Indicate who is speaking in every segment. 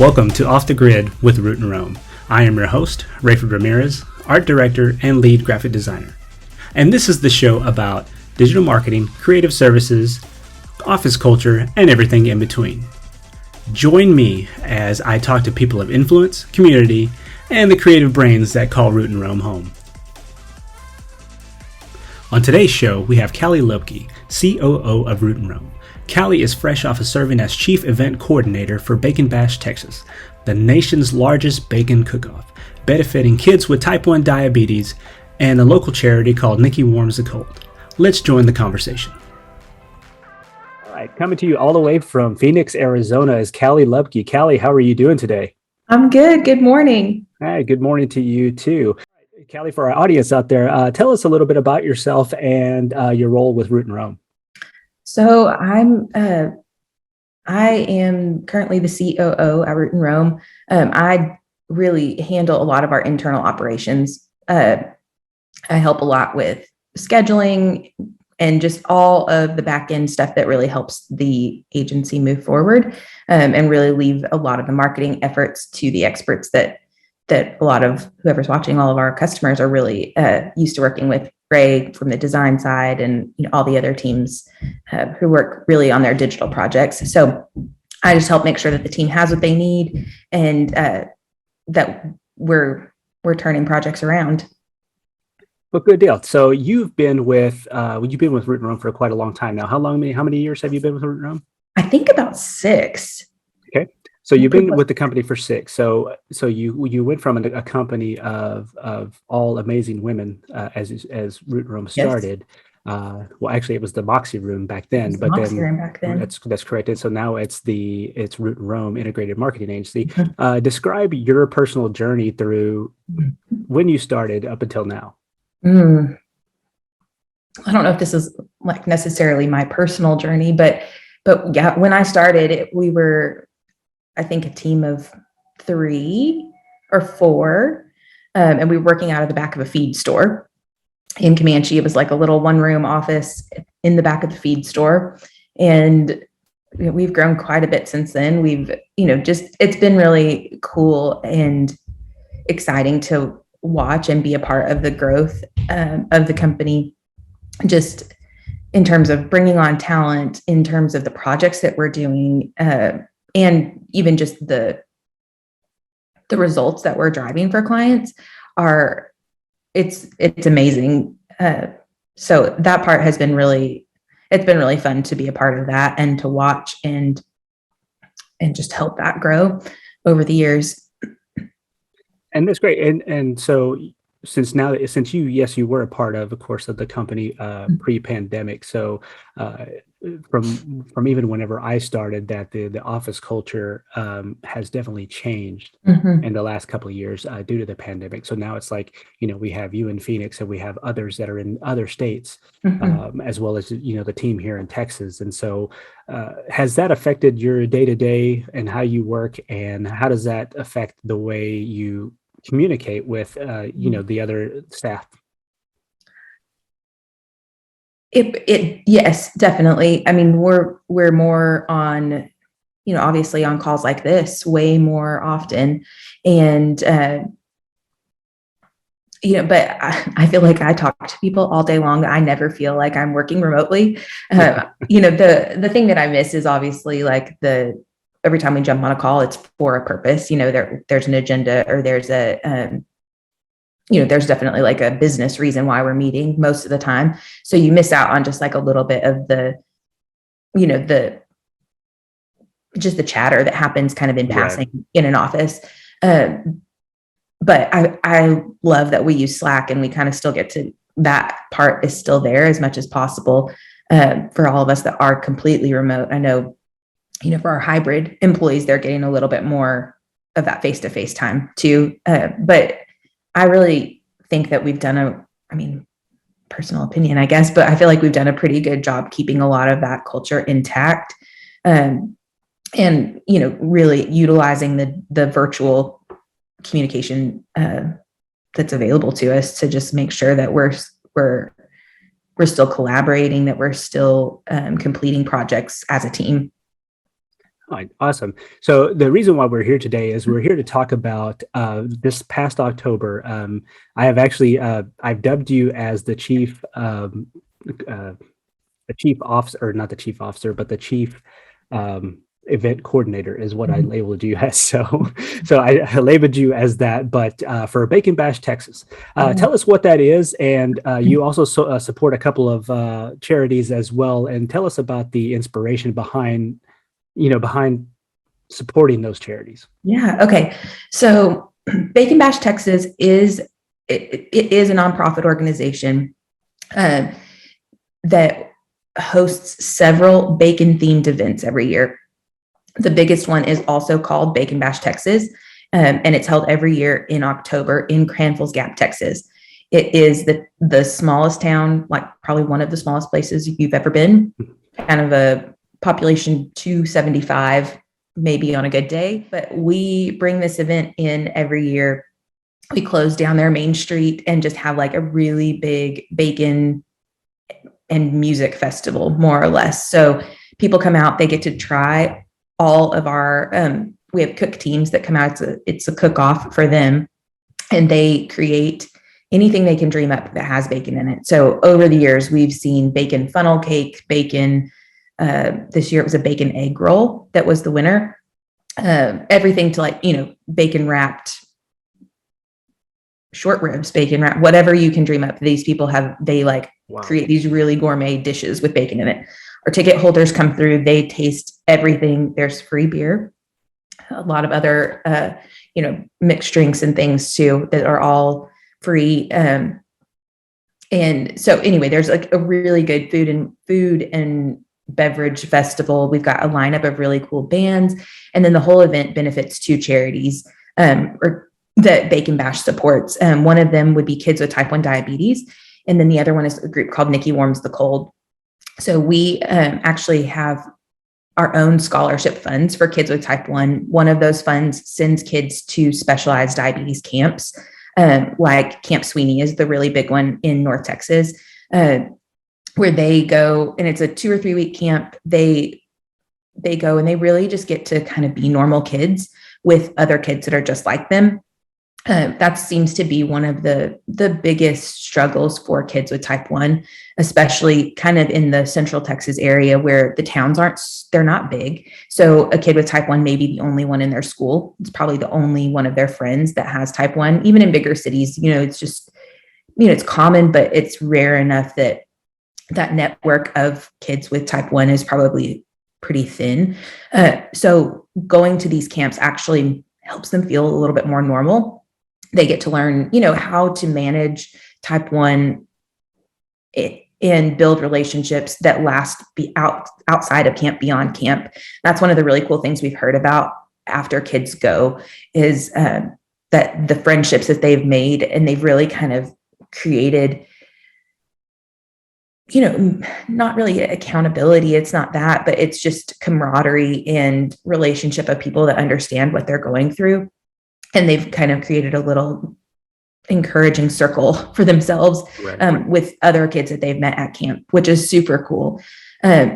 Speaker 1: Welcome to Off the Grid with Root and Roam. I am your host, Rayford Ramirez, art director and lead graphic designer. And this is the show about digital marketing, creative services, office culture, and everything in between. Join me as I talk to people of influence, community, and the creative brains that call Root and Roam home. On today's show, we have Callie Loebke, COO of Root and Roam. Callie is fresh off of serving as Chief Event Coordinator for Bacon Bash, Texas, the nation's largest bacon cook-off, benefiting kids with type 1 diabetes and a local charity called Nikki Warms the Cold. Let's join the conversation. All right, coming to you all the way from Phoenix, Arizona is Callie Loebke. Callie, how are you doing today?
Speaker 2: I'm good. Good morning.
Speaker 1: Hi, good morning to you too. Callie, for our audience out there, tell us a little bit about yourself and your role with Root and Roam.
Speaker 2: So I am currently the COO at Root and Roam. I really handle a lot of our internal operations. I help a lot with scheduling and just all of the back end stuff that really helps the agency move forward, and really leave a lot of the marketing efforts to the experts that a lot of whoever's watching, all of our customers are really used to working with. Ray from the design side and all the other teams who work really on their digital projects. So I just help make sure that the team has what they need and that we're turning projects around.
Speaker 1: Well, good deal. So you've been with Root and Roam for quite a long time now. How many years have you been with Root and Roam?
Speaker 2: I think about 6.
Speaker 1: Okay. So you've been with the company for 6. So you went from a company of all amazing women as Root and Roam started. Yes. Well, actually, it was the Moxie Room back then. That's correct. And so now it's Root and Roam Integrated Marketing Agency. Mm-hmm. Describe your personal journey through when you started up until now.
Speaker 2: I don't know if this is like necessarily my personal journey, but yeah, when I started, we were, I think, a team of 3 or 4, and we were working out of the back of a feed store in Comanche. It was like a little one-room office in the back of the feed store, and we've grown quite a bit since then. We've, it's been really cool and exciting to watch and be a part of the growth of the company, just in terms of bringing on talent, in terms of the projects that we're doing, and even just the results that we're driving for clients it's amazing. So that part has been really fun to be a part of that and to watch and just help that grow over the years.
Speaker 1: And that's great. And so since you were a part of course, of the company pre-pandemic. So from even whenever I started, that the office culture has definitely changed in the last couple of years due to the pandemic. So now it's like, we have you in Phoenix and we have others that are in other states, as well as, the team here in Texas. And so has that affected your day-to-day and how you work, and how does that affect the way you communicate with, the other staff?
Speaker 2: Yes, definitely. I mean, we're more on, obviously on calls like this way more often. And, but I feel like I talk to people all day long. I never feel like I'm working remotely. The thing that I miss is obviously like every time we jump on a call, it's for a purpose. There's an agenda, or there's there's definitely like a business reason why we're meeting most of the time. So you miss out on just like a little bit of the chatter that happens kind of in passing in an office. But I love that we use Slack, and we kind of still get to, that part is still there as much as possible for all of us that are completely remote. I know, for our hybrid employees, they're getting a little bit more of that face-to-face time too. But I really think that we've done personal opinion, I guess, but I feel like we've done a pretty good job keeping a lot of that culture intact, and really utilizing the virtual communication that's available to us to just make sure that we're still collaborating, that we're still completing projects as a team.
Speaker 1: All right, awesome. So the reason why we're here today is we're here to talk about this past October. I have actually I've dubbed you as the chief officer, or not the chief officer, but the chief event coordinator is what I labeled you as. So I labeled you as that, but for Bacon Bash, Texas. Tell us what that is, and you also support a couple of charities as well. And tell us about the inspiration behind supporting those charities.
Speaker 2: Yeah. Okay. So Bacon Bash Texas is it is a nonprofit organization that hosts several bacon themed events every year. The biggest one is also called Bacon Bash Texas, and it's held every year in October in Cranfills Gap, Texas. It is the smallest town, like probably one of the smallest places you've ever been, kind of a population 275, maybe on a good day. But we bring this event in every year. We close down their main street and just have like a really big bacon and music festival, more or less. So people come out, they get to try all of our, we have cook teams that come out. It's a cook-off for them, and they create anything they can dream up that has bacon in it. So over the years, we've seen bacon funnel cake, bacon, this year it was a bacon egg roll that was the winner. Everything to like, bacon wrapped short ribs, bacon wrap, whatever you can dream up. These people create these really gourmet dishes with bacon in it. Our ticket holders come through, they taste everything. There's free beer, a lot of other, mixed drinks and things too, that are all free. And so anyway, there's like a really good food and beverage festival. We've got a lineup of really cool bands. And then the whole event benefits two charities, or that Bacon Bash supports. One of them would be kids with type 1 diabetes. And then the other one is a group called Nikki Warms the Cold. So we actually have our own scholarship funds for kids with type 1. One of those funds sends kids to specialized diabetes camps, like Camp Sweeney is the really big one in North Texas, where they go, and it's a 2 or 3 week camp. They go and they really just get to kind of be normal kids with other kids that are just like them. That seems to be one of the biggest struggles for kids with type 1, especially kind of in the Central Texas area where the towns they're not big. So a kid with type 1 may be the only one in their school. It's probably the only one of their friends that has type 1. Even in bigger cities, it's just, it's common, but it's rare enough that network of kids with type 1 is probably pretty thin. So going to these camps actually helps them feel a little bit more normal. They get to learn, how to manage type 1 and build relationships that last outside of camp, beyond camp. That's one of the really cool things we've heard about after kids go is that the friendships that they've made, and they've really kind of created, not really accountability. It's not that, but it's just camaraderie and relationship of people that understand what they're going through. And they've kind of created a little encouraging circle for themselves, right, with other kids that they've met at camp, which is super cool.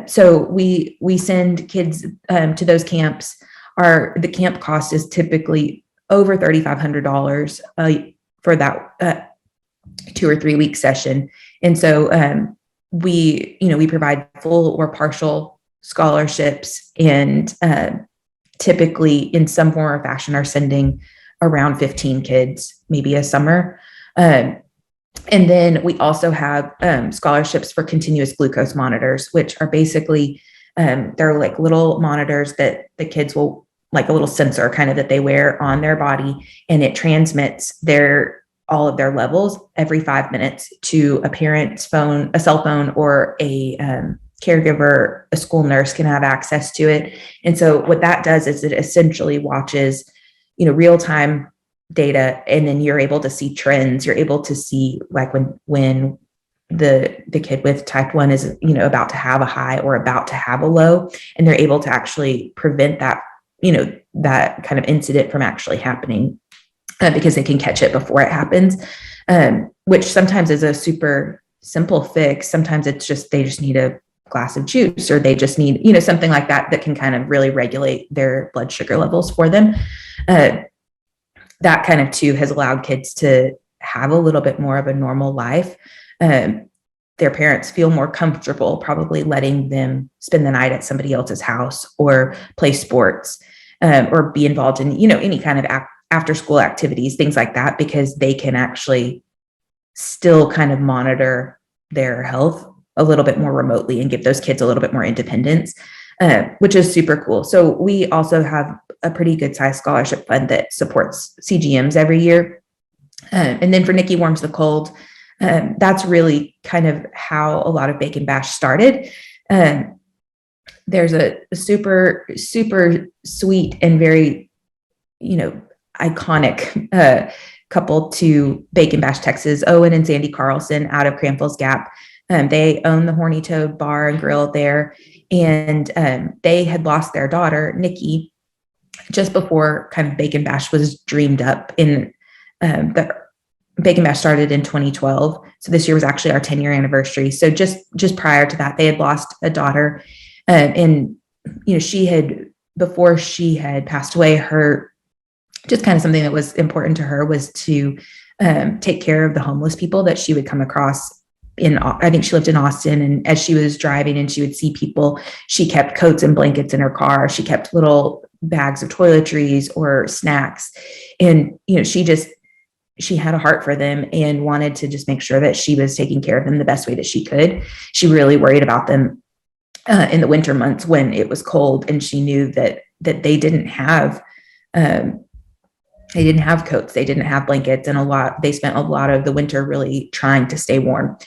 Speaker 2: So we send kids to those camps. The camp cost is typically over $3,500 for that 2 or 3 week session. And so we provide full or partial scholarships, and typically in some form or fashion are sending around 15 kids, maybe a summer. And then we also have scholarships for continuous glucose monitors, which are basically, they're like little monitors that the kids will, like a little sensor kind of that they wear on their body, and it transmits all of their levels every 5 minutes to a parent's phone, a cell phone, or a caregiver. A school nurse can have access to it. And so what that does is it essentially watches real-time data, and then you're able to see trends. You're able to see like when the kid with type 1 is, about to have a high or about to have a low, and they're able to actually prevent that, that kind of incident from actually happening, because they can catch it before it happens, which sometimes is a super simple fix. Sometimes it's just, they just need to glass of juice, or they just need, something like that that can kind of really regulate their blood sugar levels for them. That kind of too has allowed kids to have a little bit more of a normal life. Their parents feel more comfortable probably letting them spend the night at somebody else's house or play sports, or be involved in, any kind of after school activities, things like that, because they can actually still kind of monitor their health a little bit more remotely and give those kids a little bit more independence, which is super cool. So we also have a pretty good sized scholarship fund that supports CGMs every year. And then for Nikki Warms the Cold, that's really kind of how a lot of Bacon Bash started. There's a super, super sweet and very, iconic couple to Bacon Bash, Texas, Owen and Sandy Carlson out of Cranfills Gap. They own the Horny Toad Bar and Grill there. And they had lost their daughter, Nikki, just before kind of Bacon Bash was dreamed up. The Bacon Bash started in 2012. So this year was actually our 10-year anniversary. So just prior to that, they had lost a daughter. And, before she had passed away, just kind of something that was important to her was to take care of the homeless people that she would come across I think she lived in Austin, and as she was driving and she would see people, she kept coats and blankets in her car. She kept little bags of toiletries or snacks. And, she had a heart for them and wanted to just make sure that she was taking care of them the best way that she could. She really worried about them in the winter months when it was cold, and she knew that they didn't have coats, they didn't have blankets, and they spent a lot of the winter really trying to stay warm.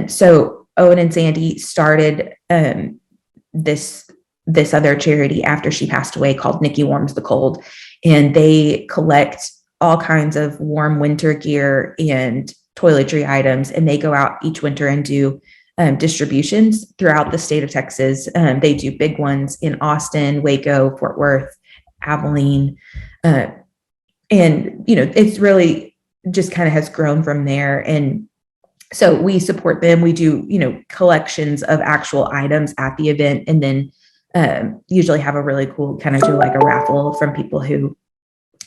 Speaker 2: So Owen and Sandy started this other charity after she passed away called Nikki Warms the Cold, and they collect all kinds of warm winter gear and toiletry items, and they go out each winter and do distributions throughout the state of Texas. They do big ones in Austin, Waco, Fort Worth, Abilene, and it's really just kind of has grown from there. And so we support them. We do collections of actual items at the event, and then usually have a really cool kind of do like a raffle from people who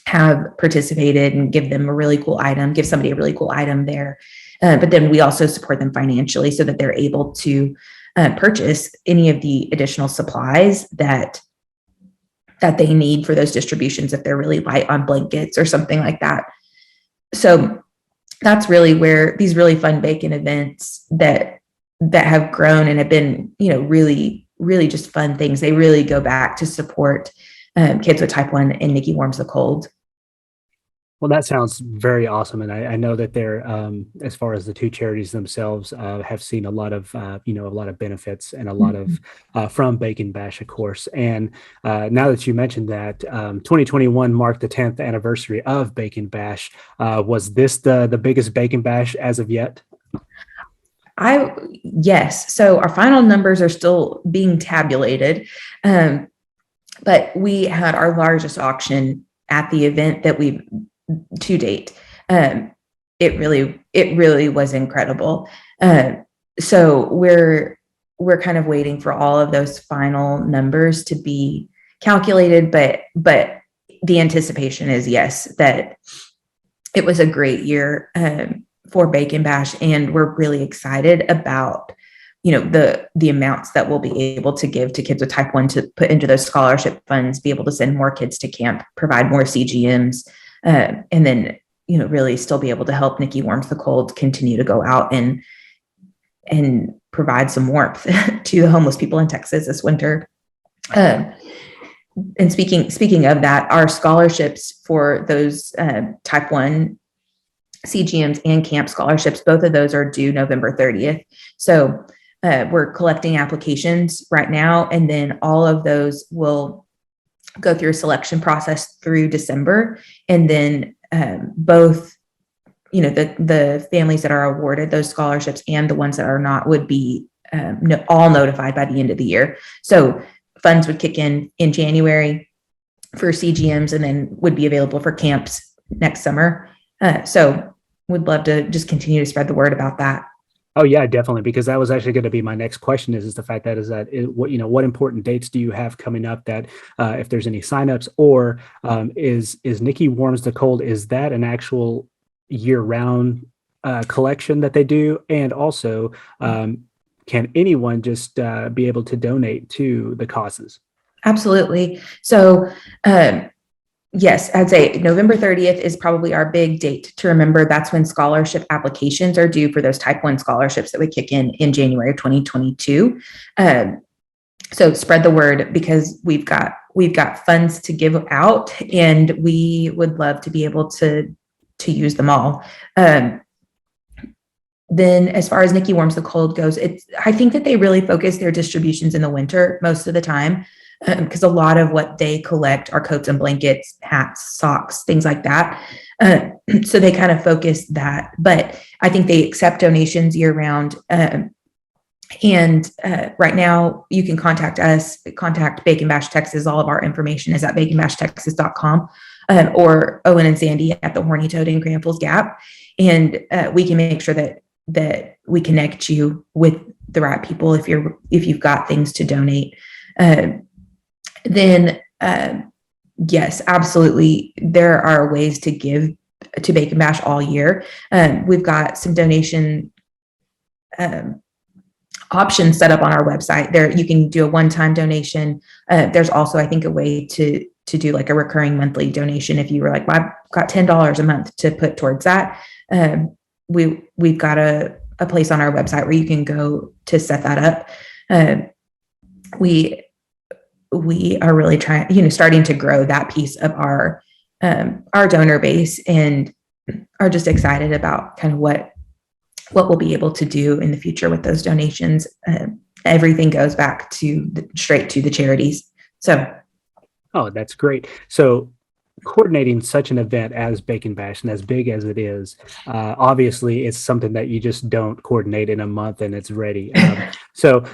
Speaker 2: have participated and give somebody a really cool item there. But then we also support them financially so that they're able to purchase any of the additional supplies that they need for those distributions if they're really light on blankets or something like that. So that's really where these really fun bacon events that have grown and have been, really, really just fun things. They really go back to support kids with type 1 and Nikki Warms the Cold.
Speaker 1: Well, that sounds very awesome. And I know that they're, as far as the two charities themselves, have seen a lot of benefits and a lot of from Bacon Bash, of course. And now that you mentioned that, 2021 marked the 10th anniversary of Bacon Bash. Was this the biggest Bacon Bash as of yet?
Speaker 2: Yes. So our final numbers are still being tabulated. But we had our largest auction at the event that we've to date. It really was incredible. So we're kind of waiting for all of those final numbers to be calculated, but the anticipation is yes, that it was a great year for Bacon Bash, and we're really excited about the amounts that we'll be able to give to kids with type 1 to put into those scholarship funds, be able to send more kids to camp, provide more CGMs, and then, really still be able to help Nikki Warms the Cold continue to go out and provide some warmth to the homeless people in Texas this winter. And speaking of that, our scholarships for those type 1 CGMs and camp scholarships, both of those are due November 30th. So we're collecting applications right now, and then all of those will go through a selection process through December. And then both, the families that are awarded those scholarships and the ones that are not would be all notified by the end of the year. So funds would kick in January for CGMs, and then would be available for camps next summer. So would love to just continue to spread the word about that.
Speaker 1: Oh yeah, definitely. Because that was actually going to be my next question is the fact that what, what important dates do you have coming up that if there's any signups or is Nikki Warms the Cold, is that an actual year round collection that they do? And also, can anyone just be able to donate to the causes?
Speaker 2: Absolutely. So, yes, I'd say November 30th is probably our big date to remember. That's when scholarship applications are due for those type 1 scholarships that we kick in January of 2022. So spread the word because we've got funds to give out and we would love to be able to use them all. Then as far as Nikki Warms the Cold goes, I think that they really focus their distributions in the winter most of the time because a lot of what they collect are coats and blankets, hats, socks, things like that. So they kind of focus that, but I think they accept donations year round. And right now you can contact us, contact Bacon Bash Texas. All of our information is at baconbashtexas.com or Owen and Sandy at the Horny Toad in Grand Falls Gap. And we can make sure that we connect you with the right people if you've got things to donate. Then yes, absolutely, there are ways to give to Bacon Bash all year. We've got some donation options set up on our website. There, you can do a one-time donation. There's also, I think, a way to do like a recurring monthly donation. If you were like, well, I've got $10 a month to put towards that. We've got a place on our website where you can go to set that up. We are really starting to grow that piece of our donor base and are just excited about kind of what we'll be able to do in the future with those donations. Everything goes back straight to the charities. So.
Speaker 1: Oh, that's great. So coordinating such an event as Bacon Bash and as big as it is, obviously it's something that you just don't coordinate in a month and it's ready. So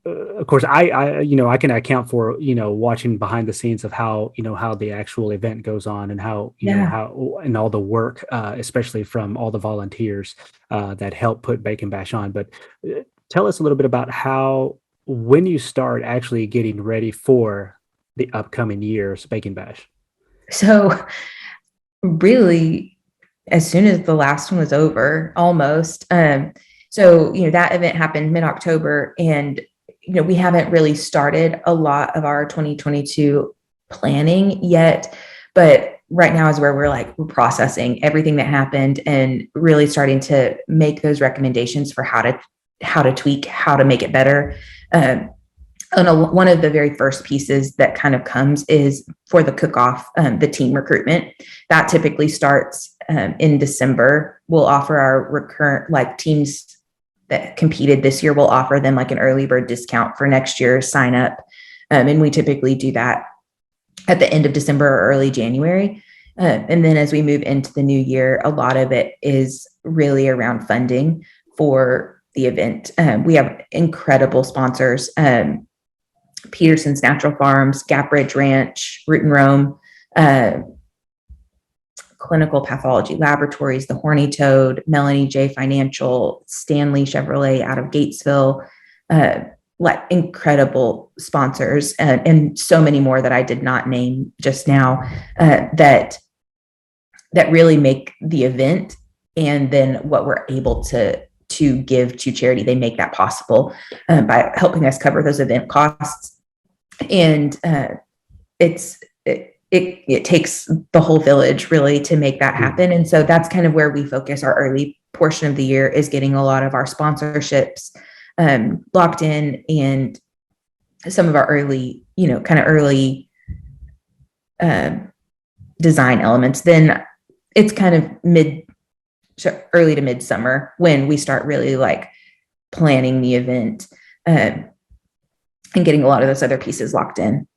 Speaker 1: of course I can account for, watching behind the scenes of how the actual event goes on and how, how and all the work, especially from all the volunteers that help put Bacon Bash on. But tell us a little bit about when you start actually getting ready for the upcoming year's Bacon Bash.
Speaker 2: So really, as soon as the last one was over, almost. So, that event happened mid-October and, we haven't really started a lot of our 2022 planning yet, but right now is where we're processing everything that happened and really starting to make those recommendations for how to tweak, how to make it better. One of the very first pieces that kind of comes is for the cook-off, the team recruitment. That typically starts in December. We'll offer our recurrent teams that competed this year. We'll offer them an early bird discount for next year's sign up. And we typically do that at the end of December or early January. And then as we move into the new year, a lot of it is really around funding for the event. We have incredible sponsors. Peterson's Natural Farms, Gap Ridge Ranch, Root and Roam, Clinical Pathology Laboratories, the Horny Toad, Melanie J Financial, Stanley Chevrolet out of Gatesville, incredible sponsors, and so many more that I did not name just now, that really make the event and then what we're able to give to charity. They make that possible by helping us cover those event costs. And it takes the whole village really to make that happen. And so that's kind of where we focus our early portion of the year, is getting a lot of our sponsorships locked in and some of our early, early design elements. Then it's kind of early to midsummer when we start really planning the event and getting a lot of those other pieces locked in.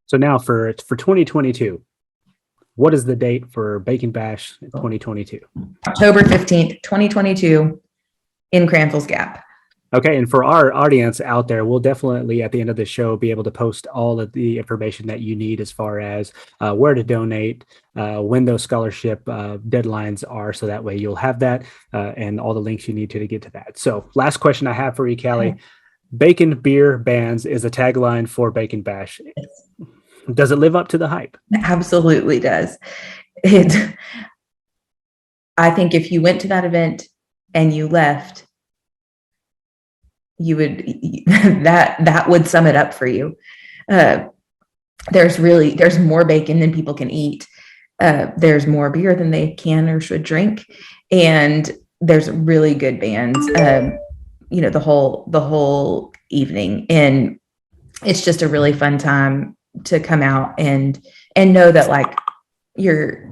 Speaker 1: So now for 2022, what is the date for Bacon Bash 2022?
Speaker 2: October 15th, 2022 in Grand Falls Gap.
Speaker 1: Okay, and for our audience out there, we'll definitely at the end of the show be able to post all of the information that you need as far as where to donate, when those scholarship deadlines are, so that way you'll have that and all the links you need to get to that. So, last question I have for you, Callie. Bacon Beer Bands is a tagline for Bacon Bash. Does it live up to the hype?
Speaker 2: It absolutely does. It. I think if you went to that event and you left, you would that would sum it up for you. There's more bacon than people can eat. There's more beer than they can or should drink, and there's really good bands. The whole evening, and it's just a really fun time to come out and know that like you're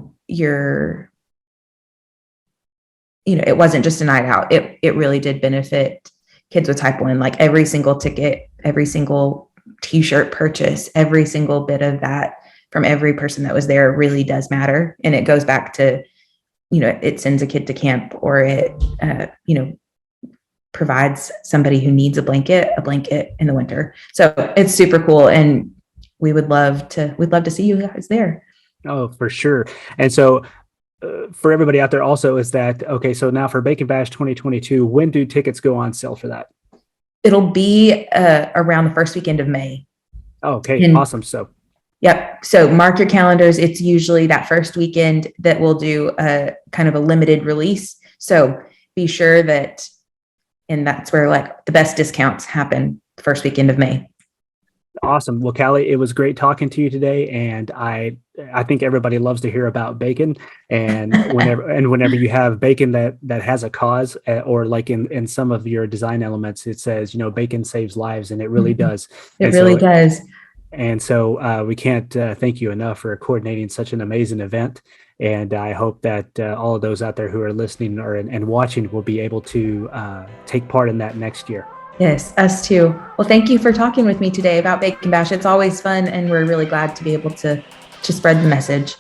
Speaker 2: it wasn't just a night out. It really did benefit kids with type 1. Like every single ticket, every single t-shirt purchase, every single bit of that from every person that was there really does matter. And it goes back to, it sends a kid to camp, or it, provides somebody who needs a blanket in the winter. So it's super cool. And we'd love to see you guys there.
Speaker 1: Oh, for sure. And so for everybody out there also is that, okay, so now for Bacon Bash 2022, when do tickets go on sale for that?
Speaker 2: It'll be around the first weekend of May.
Speaker 1: Okay, awesome. So,
Speaker 2: yep. So mark your calendars. It's usually that first weekend that we'll do a kind of a limited release. So be sure that, and that's where like the best discounts happen, the first weekend of May.
Speaker 1: Awesome. Well, Callie, it was great talking to you today, and I think everybody loves to hear about bacon. And whenever you have bacon that has a cause, or like in some of your design elements, it says bacon saves lives, and it really does.
Speaker 2: It really does.
Speaker 1: And so we can't thank you enough for coordinating such an amazing event. And I hope that all of those out there who are listening and watching will be able to take part in that next year.
Speaker 2: Yes, us too. Well, thank you for talking with me today about Bacon Bash. It's always fun, and we're really glad to be able to spread the message.